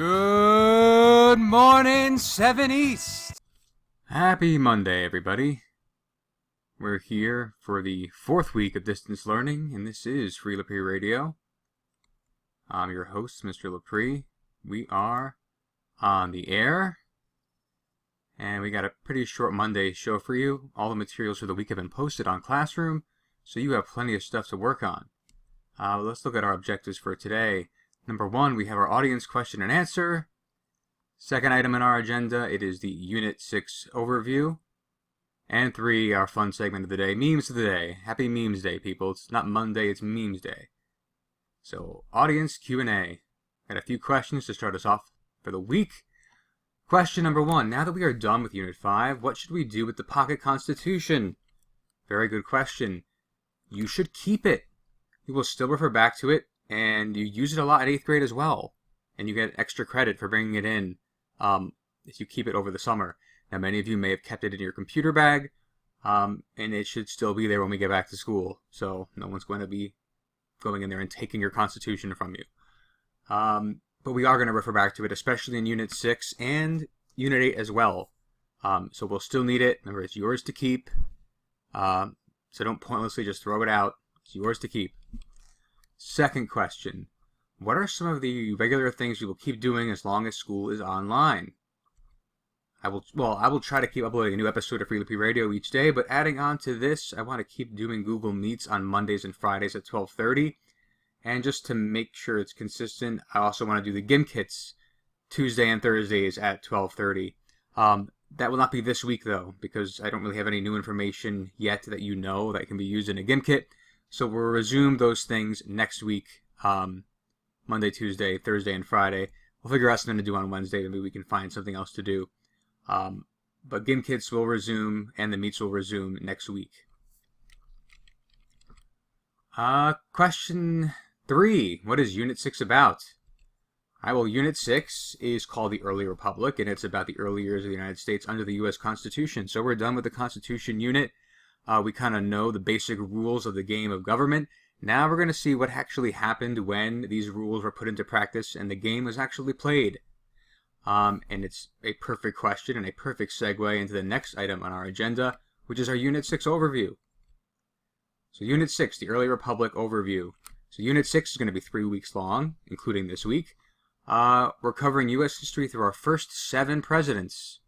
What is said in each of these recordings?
Good morning, 7 East. Happy Monday, everybody. We're here for the 4th week of distance learning, and this is Free LEPRE Radio. I'm your host, Mr. LEPRE. We are on the air, and we got a pretty short Monday show for you. All the materials for the week have been posted on Classroom, so you have plenty of stuff to work on. Let's look at our objectives for today. Number 1, we have our audience question and answer. Second item on our agenda, it is the Unit 6 overview. And 3, our fun segment of the day, Memes of the Day. Happy Memes Day, people. It's not Monday, it's Memes Day. So, audience Q&A. Got a few questions to start us off for the week. Question number 1, now that we are done with Unit 5, what should we do with the Pocket Constitution? Very good question. You should keep it. You will still refer back to it, and you use it a lot in 8th grade as well. And you get extra credit for bringing it in if you keep it over the summer. Now, many of you may have kept it in your computer bag, and it should still be there when we get back to school. So no one's going to be going in there and taking your Constitution from you. But we are going to refer back to it, especially in Unit 6 and Unit 8 as well. So we'll still need it. Remember, it's yours to keep. So don't pointlessly just throw it out. It's yours to keep. Second question, what are some of the regular things you will keep doing as long as school is online? I will try to keep uploading a new episode of Free LEPRE Radio each day, but adding on to this, I want to keep doing Google Meets on Mondays and Fridays at 12:30. And just to make sure it's consistent, I also want to do the GIM kits Tuesday and Thursdays at 12:30. That will not be this week, though, because I don't really have any new information yet that you know that can be used in a GIM kit. So we'll resume those things next week, Monday, Tuesday, Thursday, and Friday. We'll figure out something to do on Wednesday. Maybe we can find something else to do. But GIM kits will resume, and the meets will resume next week. Question 3. What is Unit 6 about? Unit 6 is called the Early Republic, and it's about the early years of the United States under the U.S. Constitution. So we're done with the Constitution unit. We kind of know the basic rules of the game of government. Now we're going to see what actually happened when these rules were put into practice and the game was actually played. And it's a perfect question and a perfect segue into the next item on our agenda, which is our Unit 6 overview. So Unit 6, the Early Republic overview. So Unit 6 is going to be 3 weeks long, including this week. We're covering U.S. history through our first 7 presidents.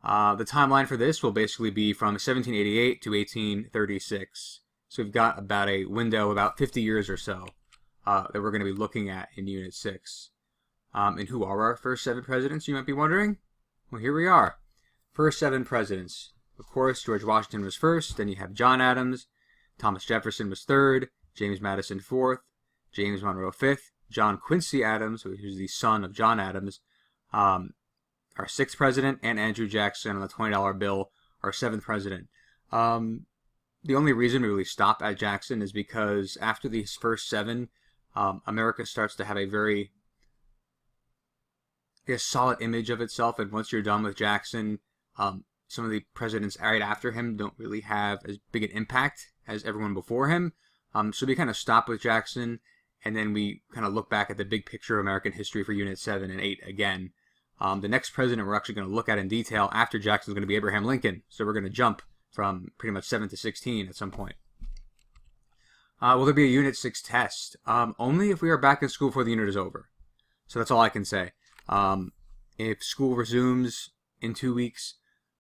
The timeline for this will basically be from 1788 to 1836. So we've got about a window, about 50 years or so, that we're going to be looking at in Unit 6. And who are our first 7 presidents, you might be wondering? Well, here we are. First 7 presidents. Of course, George Washington was first, then you have John Adams, Thomas Jefferson was 3rd, James Madison 4th, James Monroe 5th, John Quincy Adams, who's the son of John Adams, our 6th president, and Andrew Jackson on the $20 bill, our 7th president. The only reason we really stop at Jackson is because after these first 7, America starts to have a very solid image of itself, and once you're done with Jackson, some of the presidents right after him don't really have as big an impact as everyone before him. So we kind of stop with Jackson, and then we kind of look back at the big picture of American history for Unit 7 and 8 again. The next president we're actually going to look at in detail after Jackson is going to be Abraham Lincoln. So we're going to jump from pretty much 7 to 16 at some point. Will there be a Unit 6 test? Only if we are back in school before the unit is over. So that's all I can say. If school resumes in 2 weeks,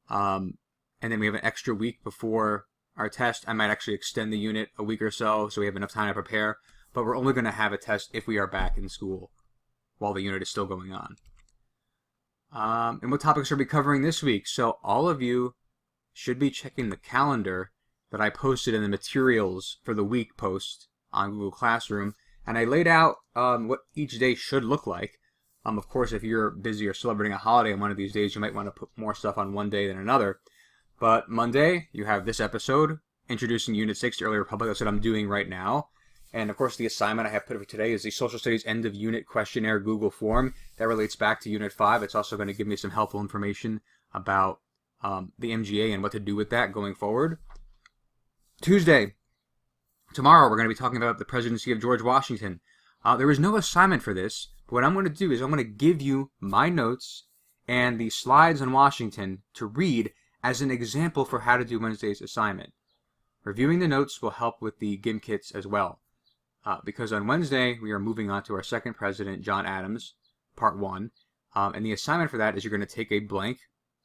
and then we have an extra week before our test, I might actually extend the unit a week or so we have enough time to prepare. But we're only going to have a test if we are back in school while the unit is still going on. And what topics are we covering this week? So all of you should be checking the calendar that I posted in the materials for the week post on Google Classroom. And I laid out what each day should look like. Of course, if you're busy or celebrating a holiday on one of these days, you might want to put more stuff on one day than another. But Monday, you have this episode, introducing Unit 6 to Early Republic. That's what I'm doing right now. And of course, the assignment I have put for today is the Social Studies End of Unit Questionnaire Google form. That relates back to Unit 5. It's also going to give me some helpful information about the MGA and what to do with that going forward. Tuesday, tomorrow, we're going to be talking about the presidency of George Washington. There was no assignment for this, What I'm going to do is I'm going to give you my notes and the slides on Washington to read as an example for how to do Wednesday's assignment. Reviewing the notes will help with the GIM kits as well. Because on Wednesday, we are moving on to our second president, John Adams, part 1. And the assignment for that is you're going to take a blank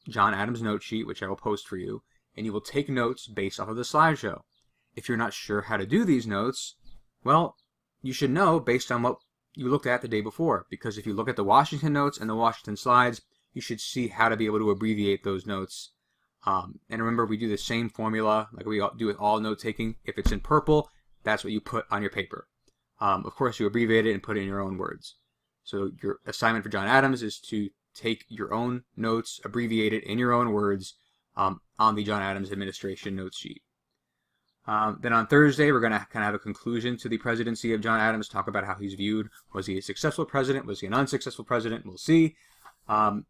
John Adams note sheet, which I will post for you, and you will take notes based off of the slideshow. If you're not sure how to do these notes, well, you should know based on what you looked at the day before. Because if you look at the Washington notes and the Washington slides, you should see how to be able to abbreviate those notes. And remember, we do the same formula like we do with all note taking. If it's in purple, that's what you put on your paper. Of course, you abbreviate it and put it in your own words. So your assignment for John Adams is to take your own notes, abbreviate it in your own words on the John Adams administration note sheet. Then on Thursday, we're going to kind of have a conclusion to the presidency of John Adams, talk about how he's viewed. Was he a successful president? Was he an unsuccessful president? We'll see. And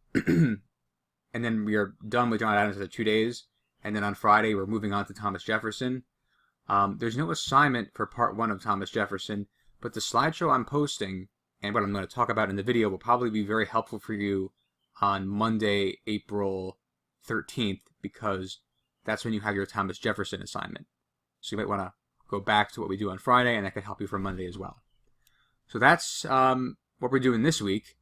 then we are done with John Adams after 2 days. And then on Friday, we're moving on to Thomas Jefferson. There's no assignment for part 1 of Thomas Jefferson, but the slideshow I'm posting and what I'm going to talk about in the video will probably be very helpful for you on Monday, April 13th, because that's when you have your Thomas Jefferson assignment. So you might want to go back to what we do on Friday, and that could help you for Monday as well. So that's what we're doing this week.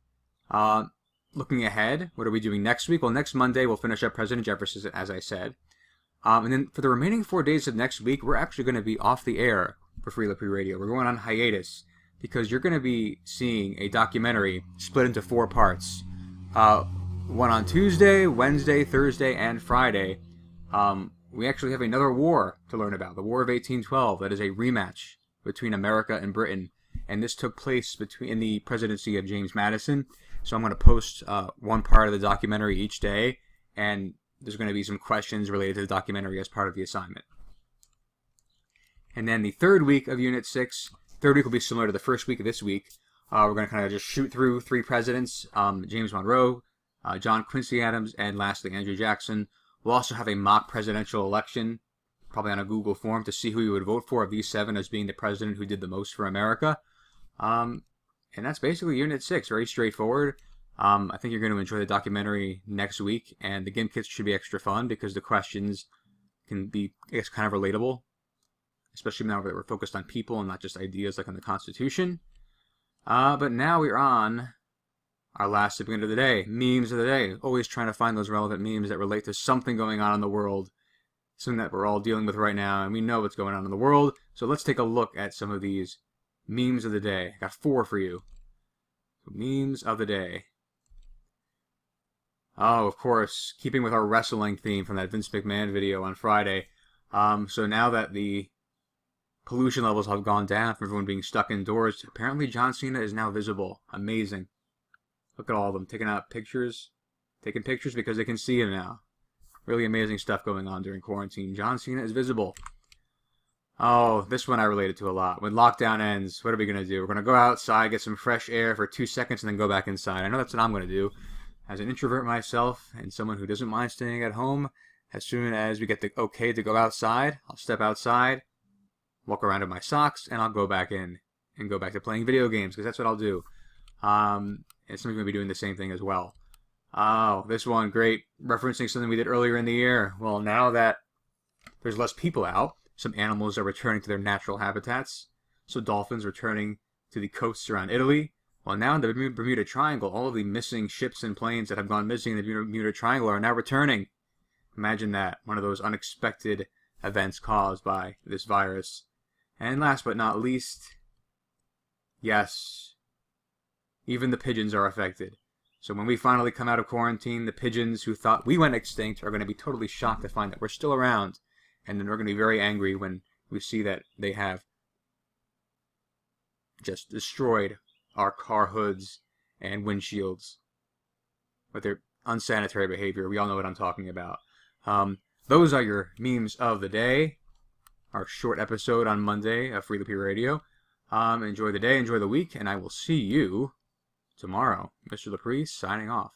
Looking ahead, what are we doing next week? Well, next Monday, we'll finish up President Jefferson, as I said. And then for the remaining 4 days of next week, we're actually going to be off the air for Free LEPRE Radio. We're going on hiatus because you're going to be seeing a documentary split into 4 parts. One on Tuesday, Wednesday, Thursday, and Friday. We actually have another war to learn about, the War of 1812. That is a rematch between America and Britain. And this took place in the presidency of James Madison. So I'm going to post one part of the documentary each day, and there's going to be some questions related to the documentary as part of the assignment. And then the third week of Unit 6, third week will be similar to the first week of this week. We're going to kind of just shoot through 3 presidents, James Monroe, John Quincy Adams, and lastly Andrew Jackson. We'll also have a mock presidential election, probably on a Google form, to see who you would vote for of these 7 as being the president who did the most for America. And that's basically Unit 6, very straightforward. I think you're going to enjoy the documentary next week, and the GIM kits should be extra fun because the questions can be, I guess, kind of relatable, especially now that we're focused on people and not just ideas like on the Constitution. But now we're on our last segment of the day, memes of the day. Always trying to find those relevant memes that relate to something going on in the world, something that we're all dealing with right now, and we know what's going on in the world. So let's take a look at some of these memes of the day. I got 4 for you. So, memes of the day. Oh, of course, keeping with our wrestling theme from that Vince McMahon video on Friday. So now that the pollution levels have gone down from everyone being stuck indoors, apparently John Cena is now visible. Amazing. Look at all of them taking pictures because they can see him now. Really amazing stuff going on during quarantine. John Cena is visible. Oh, this one I related to a lot. When lockdown ends, what are we going to do? We're going to go outside, get some fresh air for 2 seconds, and then go back inside. I know that's what I'm going to do. As an introvert myself, and someone who doesn't mind staying at home, as soon as we get the okay to go outside, I'll step outside, walk around in my socks, and I'll go back in and go back to playing video games, because that's what I'll do. And somebody's going to be doing the same thing as well. Oh, this one, great. Referencing something we did earlier in the year. Well, now that there's less people out, some animals are returning to their natural habitats. So dolphins returning to the coasts around Italy. Well, now in the Bermuda Triangle, all of the missing ships and planes that have gone missing in the Bermuda Triangle are now returning. Imagine that, one of those unexpected events caused by this virus. And last but not least, yes, even the pigeons are affected. So when we finally come out of quarantine, the pigeons who thought we went extinct are going to be totally shocked to find that we're still around. And then we're going to be very angry when we see that they have just destroyed our car hoods and windshields with their unsanitary behavior. We all know what I'm talking about. Those are your memes of the day. Our short episode on Monday of Free LEPRE Radio. Enjoy the day, enjoy the week, and I will see you tomorrow. Mr. LEPRE signing off.